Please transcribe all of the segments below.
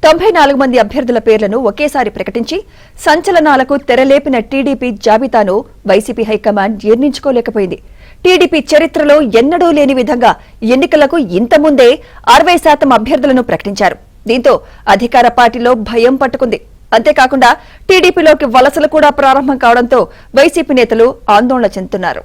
94 మంది అభ్యర్థుల పేర్లను ఒకేసారి ప్రకటించి సంచలనాలకు తెరలేపిన టీడీపీ జాబితాను వైసీపీ హైకమాండ్ జీర్ణించుకోలేకపోయింది. టీడీపీ చరిత్రలో ఎన్నడూ లేని విధంగా ఎన్నికలకు ఇంతకుముందే 60% అభ్యర్థులను ప్రకటించారు. దీంతో అధికార పార్టీలో భయం పట్టుకుంది. అంతేకాకుండా టీడీపీలోకి వలసలు కూడా ప్రారంభం కావడంతో వైసీపీ నేతలు ఆందోళన చెందుతున్నారు.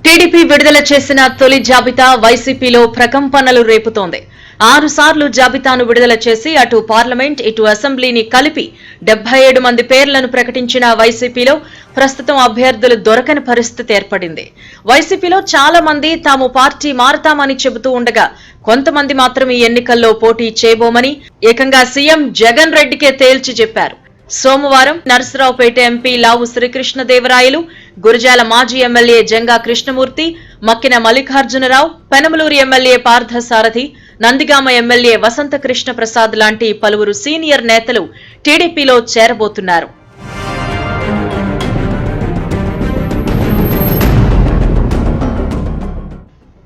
టీడీపీ విడుదల చేసిన తొలి జాబితా వైసీపీలో ప్రకంపనలు రేపుతోంది. 6 సార్లు జాబితాను విడుదల చేసి అటు పార్లమెంట్ ఇటు అసెంబ్లీని కలిపి 77 మంది పేర్లను ప్రకటించిన వైసీపీలో ప్రస్తుతం అభ్యర్థులు దొరకని పరిస్థితి ఏర్పడింది. వైసీపీలో చాలా మంది తాము పార్టీ మారతామని చెబుతూ ఉండగా కొంతమంది మాత్రం ఈ ఎన్నికల్లో పోటీ చేయబోమని ఏకంగా సీఎం జగన్ రెడ్డికే తేల్చి చెప్పారు. సోమవారం నరసరావుపేట ఎంపీ లావు శ్రీకృష్ణదేవరాయలు, గురజాల మాజీ MLA Janga Krishnamurthy, Makkina Mallikarjunarao, Penamaluru MLA Parthasarathi, Nandigama MLA Vasantha Krishna Prasad లాంటి పలువురు సీనియర్ నేతలు టీడీపీలో చేరబోతున్నారు.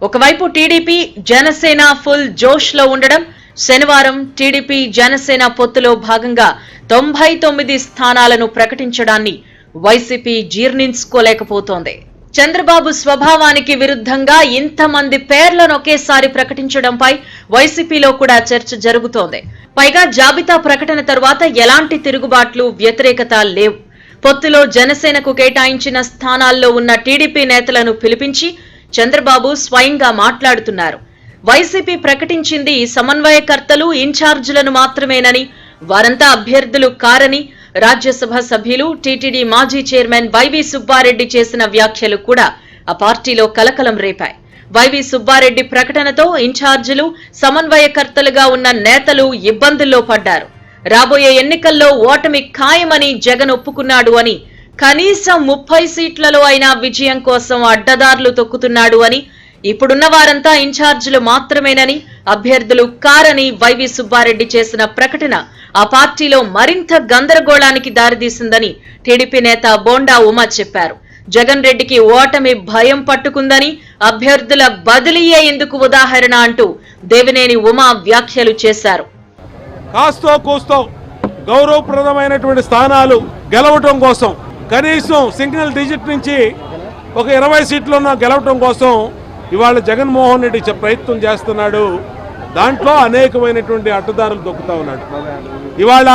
ఒకవైపు టీడీపీ జనసేన ఫుల్ జోష్ లో ఉండడం, శనివారం టీడీపీ జనసేన పొత్తులో భాగంగా 99 స్థానాలను ప్రకటించడాన్ని వైసీపీ జీర్ణించుకోలేకపోతోంది. చంద్రబాబు స్వభావానికి విరుద్ధంగా ఇంతమంది పేర్లను ఒకేసారి ప్రకటించడంపై వైసీపీలో కూడా చర్చ జరుగుతోంది. పైగా జాబితా ప్రకటన తరువాత ఎలాంటి తిరుగుబాట్లు, వ్యతిరేకత లేవు. పొత్తులో జనసేనకు కేటాయించిన స్థానాల్లో ఉన్న టీడీపీ నేతలను పిలిపించి చంద్రబాబు స్వయంగా మాట్లాడుతున్నారు. వైసీపీ ప్రకటించింది సమన్వయకర్తలు, ఇన్ఛార్జీలను మాత్రమేనని, వారంతా అభ్యర్థులు కారని రాజ్యసభ సభ్యులు టీటీడీ మాజీ చైర్మన్ వైవి సుబ్బారెడ్డి చేసిన వ్యాఖ్యలు కూడా ఆ పార్టీలో కలకలం రేపాయి. వైవి సుబ్బారెడ్డి ప్రకటనతో ఇన్ఛార్జీలు, సమన్వయకర్తలుగా ఉన్న నేతలు ఇబ్బందుల్లో పడ్డారు. రాబోయే ఎన్నికల్లో ఓటమి ఖాయమని జగన్ ఒప్పుకున్నాడు అని, కనీసం 30 సీట్లలో అయినా విజయం కోసం అడ్డదారులు తొక్కుతున్నాడు అని, ఇప్పుడున్న వారంతా ఇన్ఛార్జీలు మాత్రమేనని, అభ్యర్థులు కారని వైవి సుబ్బారెడ్డి చేసిన ప్రకటన ఆ పార్టీలో మరింత గందరగోళానికి దారితీసిందని టీడీపీ నేత బోండా ఉమా చెప్పారు. జగన్ రెడ్డికి ఓటమి భయం పట్టుకుందని, అభ్యర్థుల బదిలీయే ఎందుకు ఉదాహరణ అంటూ దేవినేని ఉమా వ్యాఖ్యలు చేశారు. కాస్తో కూస్తో గౌరవప్రదమైనటువంటి స్థానాలు గెలవటం కోసం, కనీసం సింగిల్ డిజిట్ నుంచి ఒక 20 సీట్లను గెలవటం కోసం ఇవాళ జగన్మోహన్ రెడ్డి ప్రయత్నం చేస్తున్నాడు. దాంట్లో అనేకమైనటువంటి అడ్డదారులు దొక్కుతా ఉన్నాడు. ఇవాళ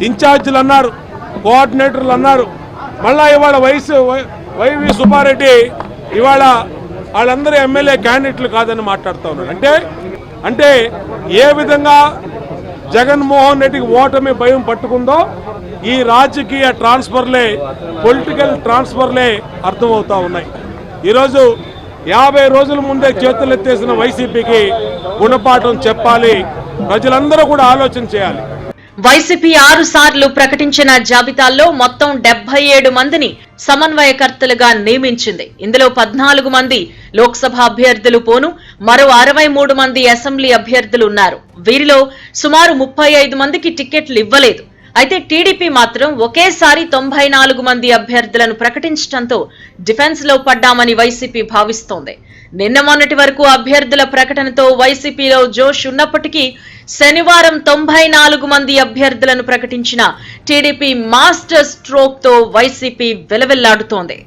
ఇన్ఛార్జీలు అన్నారు, కోఆర్డినేటర్లు అన్నారు, మళ్ళా ఇవాళ వైవి సుబ్బారెడ్డి ఇవాళ వాళ్ళందరూ ఎమ్మెల్యే క్యాండిడేట్లు కాదని మాట్లాడుతూ ఉన్నాడు. అంటే ఏ విధంగా జగన్మోహన్ రెడ్డికి ఓటమి భయం పట్టుకుందో ఈ రాజకీయ ట్రాన్స్ఫర్లే, పొలిటికల్ ట్రాన్స్ఫర్లే అర్థమవుతా ఉన్నాయి. ఈరోజు 50 రోజుల ముందే చేతులెత్తేసిన వైసీపీకి గుణపాఠం చెప్పాలి. ప్రజలందరూ కూడా ఆలోచన చేయాలి. వైసీపీ 6 సార్లు ప్రకటించిన జాబితాల్లో మొత్తం 77 మందిని సమన్వయకర్తలుగా నియమించింది. ఇందులో 14 మంది లోక్సభ అభ్యర్థులు పోను మరో 63 మంది అసెంబ్లీ అభ్యర్థులు ఉన్నారు. వీరిలో సుమారు 35 మందికి టికెట్లు ఇవ్వలేదు. అయితే టీడీపీ మాత్రం ఒకేసారి 94 మంది అభ్యర్థులను ప్రకటించడంతో డిఫెన్స్ లో పడ్డామని వైసీపీ భావిస్తోంది. నిన్న మొన్నటి వరకు అభ్యర్థుల ప్రకటనతో వైసీపీలో జోష్ ఉన్నప్పటికీ శనివారం 94 మంది అభ్యర్థులను ప్రకటించిన టీడీపీ మాస్టర్ స్ట్రోక్ తో వైసీపీ వెలవెల్లాడుతోంది.